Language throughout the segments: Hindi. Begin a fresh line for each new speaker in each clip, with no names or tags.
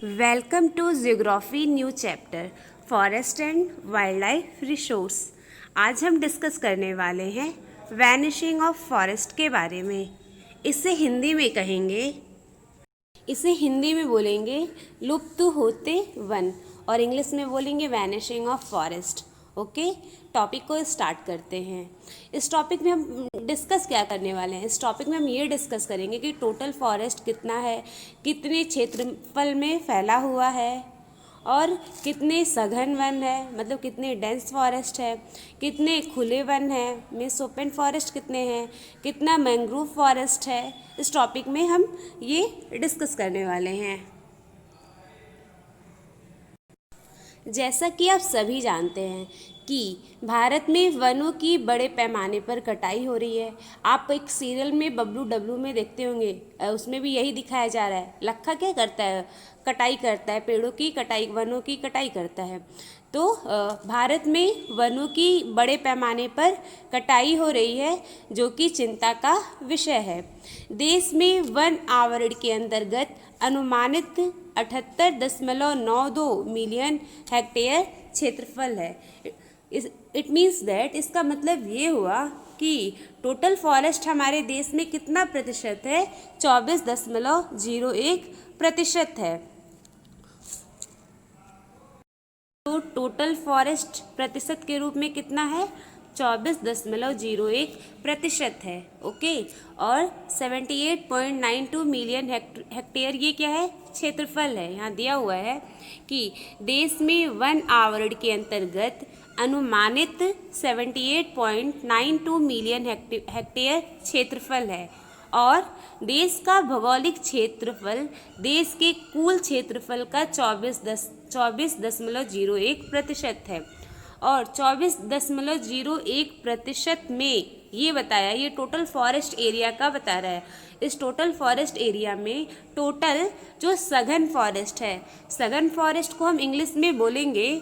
Welcome to geography new chapter forest and wildlife resource. आज हम डिस्कस करने वाले हैं वैनिशिंग ऑफ फॉरेस्ट के बारे में। इसे हिंदी में कहेंगे, इसे हिंदी में बोलेंगे लुप्त होते वन और इंग्लिश में बोलेंगे vanishing of forest. Okay, topic को स्टार्ट करते हैं। इस टॉपिक में हम डिस्कस क्या करने वाले हैं? इस टॉपिक में हम ये डिस्कस करेंगे कि टोटल फॉरेस्ट कितना है, कितने क्षेत्रफल में फैला हुआ है और कितने सघन वन है, मतलब कितने डेंस फॉरेस्ट है, कितने खुले वन है, मीन्स ओपन फॉरेस्ट कितने हैं, कितना मैंग्रोव फॉरेस्ट है। इस टॉपिक में हम ये डिस्कस करने वाले हैं। जैसा कि आप सभी जानते हैं कि भारत में वनों की बड़े पैमाने पर कटाई हो रही है। आप एक सीरियल में बबलू डब्लू में देखते होंगे, उसमें भी यही दिखाया जा रहा है। लखा क्या करता है? कटाई करता है, पेड़ों की कटाई, वनों की कटाई करता है। तो भारत में वनों की बड़े पैमाने पर कटाई हो रही है, जो कि चिंता का विषय है। देश में वन आवरण के अंतर्गत अनुमानित 78.92 मिलियन हेक्टेयर क्षेत्रफल है। इट मीन्स दैट, इसका मतलब ये हुआ कि टोटल फॉरेस्ट हमारे देश में कितना प्रतिशत है? 24.01% है। तो टोटल फॉरेस्ट प्रतिशत के रूप में कितना है? 24.01% है। ओके, और 78.92 मिलियन हेक्टेयर ये क्या है? क्षेत्रफल है। यहाँ दिया हुआ है कि देश में वन आवरण के अंतर्गत अनुमानित 78.92 मिलियन हेक्टेयर क्षेत्रफल है और देश का भौगोलिक क्षेत्रफल देश के कुल क्षेत्रफल का 24.01% है। और 24.01% में ये बताया, ये टोटल फॉरेस्ट एरिया का बता रहा है। इस टोटल फॉरेस्ट एरिया में टोटल जो सघन फॉरेस्ट है, सघन फॉरेस्ट को हम इंग्लिश में बोलेंगे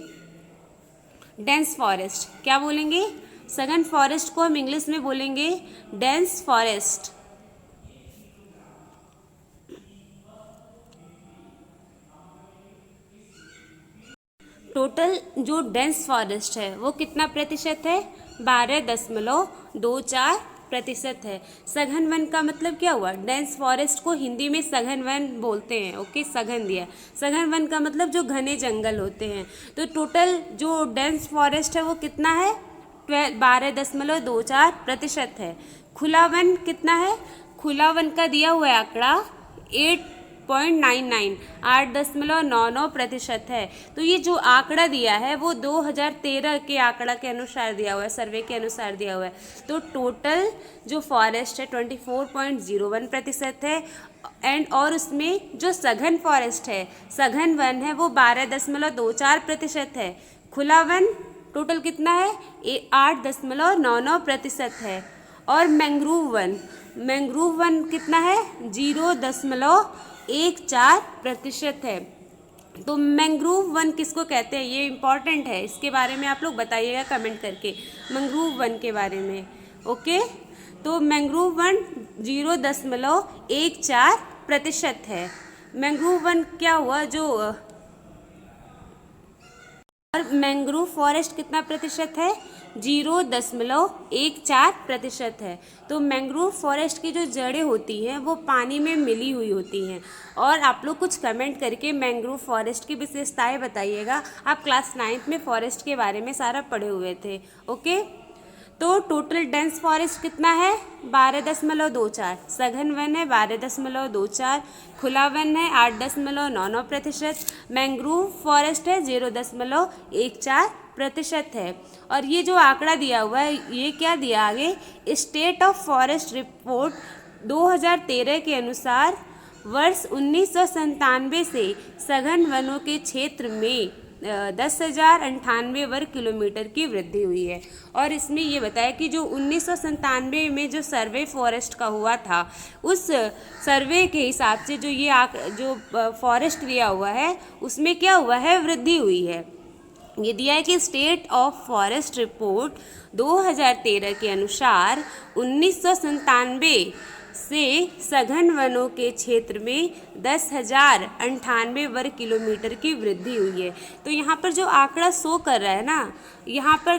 डेंस फॉरेस्ट। क्या बोलेंगे? सघन फॉरेस्ट को हम इंग्लिश में बोलेंगे डेंस फॉरेस्ट। टोटल जो डेंस फॉरेस्ट है वो कितना प्रतिशत है? 12.24% है। सघन वन का मतलब क्या हुआ? डेंस फॉरेस्ट को हिंदी में सघन वन बोलते हैं। ओके, सघन दिया। सघन वन का मतलब जो घने जंगल होते हैं। तो टोटल जो डेंस फॉरेस्ट है वो कितना है? 12.24% है। खुला वन कितना है? खुला वन का दिया हुआ है आंकड़ा 8.99% है। तो ये जो आंकड़ा दिया है वो 2013 के आंकड़ा के अनुसार दिया हुआ है, सर्वे के अनुसार दिया हुआ है। तो टोटल जो फॉरेस्ट है 24.01% है। एंड और उसमें जो सघन फॉरेस्ट है, सघन वन है, वो 12.24% है। खुला वन टोटल कितना है? 8.99% है। और मैंग्रोव वन कितना है? 0.14% है। तो मैंग्रोव वन किसको कहते हैं? ये इम्पॉर्टेंट है, इसके बारे में आप लोग बताइएगा कमेंट करके, मैंग्रोव वन के बारे में। ओके, तो मैंग्रोव वन 0.14% है। मैंग्रोव वन क्या हुआ जो, और मैंग्रोव फॉरेस्ट कितना प्रतिशत है? 0.14% है। तो मैंग्रोव फॉरेस्ट की जो जड़ें होती हैं वो पानी में मिली हुई होती हैं। और आप लोग कुछ कमेंट करके मैंग्रोव फॉरेस्ट की विशेषताएं बताइएगा। आप क्लास 9th में फॉरेस्ट के बारे में सारा पढ़े हुए थे। ओके, तो टोटल डेंस फॉरेस्ट कितना है? 12.24। सघन वन है 12.24, खुला वन है 8.99%, मैंग्रोव फॉरेस्ट है 0.14% है। और ये जो आंकड़ा दिया हुआ है ये क्या दिया आगे? स्टेट ऑफ फॉरेस्ट रिपोर्ट 2013 के अनुसार वर्ष 1997 से सघन वनों के क्षेत्र में 10,098 वर्ग किलोमीटर की वृद्धि हुई है। और इसमें ये बताया कि जो 1997 में जो सर्वे फॉरेस्ट का हुआ था, उस सर्वे के हिसाब से जो ये जो फॉरेस्ट दिया हुआ है उसमें क्या हुआ है? वृद्धि हुई है। ये दिया है कि स्टेट ऑफ फॉरेस्ट रिपोर्ट 2013 के अनुसार 1997 से सघन वनों के क्षेत्र में 10,098 वर्ग किलोमीटर की वृद्धि हुई है। तो यहाँ पर जो आंकड़ा शो कर रहा है ना, यहाँ पर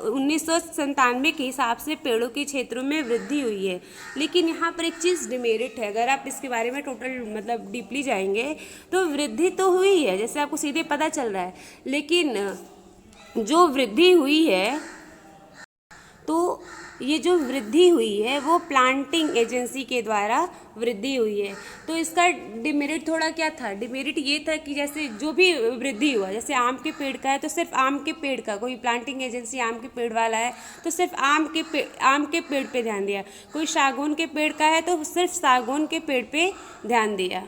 1997 के हिसाब से पेड़ों के क्षेत्रों में वृद्धि हुई है। लेकिन यहाँ पर एक चीज़ डिमेरिट है, अगर आप इसके बारे में टोटल मतलब डीपली जाएंगे तो वृद्धि तो हुई है, जैसे आपको सीधे पता चल रहा है, लेकिन जो वृद्धि हुई है, तो ये जो वृद्धि हुई है वो प्लांटिंग एजेंसी के द्वारा वृद्धि हुई है। तो इसका डिमेरिट थोड़ा क्या था, डिमेरिट ये था कि जैसे जो भी वृद्धि हुआ, जैसे आम के पेड़ का है तो सिर्फ आम के पेड़ का, कोई प्लांटिंग एजेंसी आम के पेड़ वाला है तो सिर्फ आम के पेड़ पे ध्यान दिया, कोई सागौन के पेड़ का है तो सिर्फ सागौन के पेड़ पे ध्यान दिया।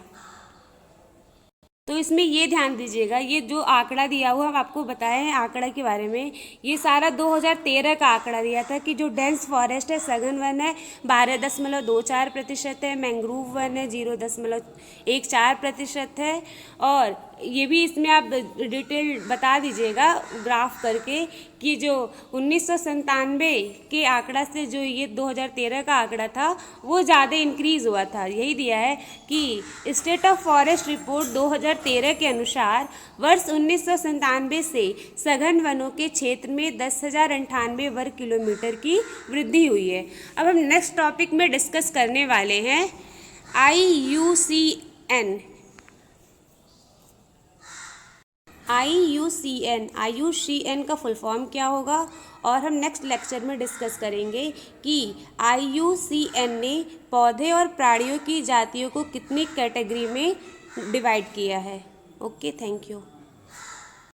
तो इसमें ये ध्यान दीजिएगा, ये जो आंकड़ा दिया हुआ हम आपको बताए हैं आंकड़ा के बारे में, ये सारा 2013 का आंकड़ा दिया था कि जो डेंस फॉरेस्ट है, सघन वन है 12.24% है, मैंग्रोव वन है 0.14% है। और ये भी इसमें आप डिटेल बता दीजिएगा ग्राफ करके कि जो 1997 के आंकड़ा से जो ये 2013 का आंकड़ा था वो ज़्यादा इंक्रीज़ हुआ था। यही दिया है कि स्टेट ऑफ फॉरेस्ट रिपोर्ट 2013 के अनुसार वर्ष 1997 से सघन वनों के क्षेत्र में 10,098 वर्ग किलोमीटर की वृद्धि हुई है। अब हम नेक्स्ट टॉपिक में डिस्कस करने वाले हैं IUCN का फुल फॉर्म क्या होगा, और हम नेक्स्ट लेक्चर में डिस्कस करेंगे कि IUCN ने पौधे और प्राणियों की जातियों को कितनी कैटेगरी में डिवाइड किया है। Okay, thank you.